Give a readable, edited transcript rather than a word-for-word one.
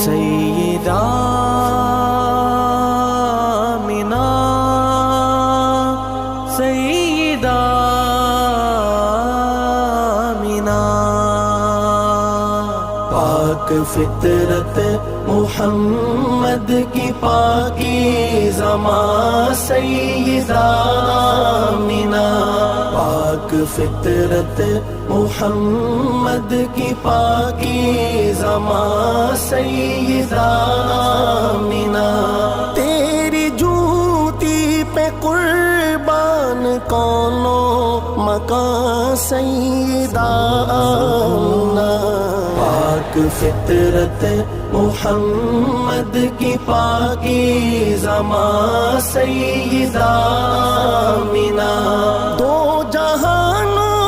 سیدہ آمینہ سیدہ آمینہ پاک فطرت محمد کی پاکیزہ ماں سیدہ آمینہ پاک فطرت محمد کی پاکیزہ ماں سیدہ آمینہ تیری جوتی پہ قربان کونوں مکان سیدہ آمینہ پاک فطرت محمد کی پاکیزہ ماں سیدہ آمینہ دو جہانوں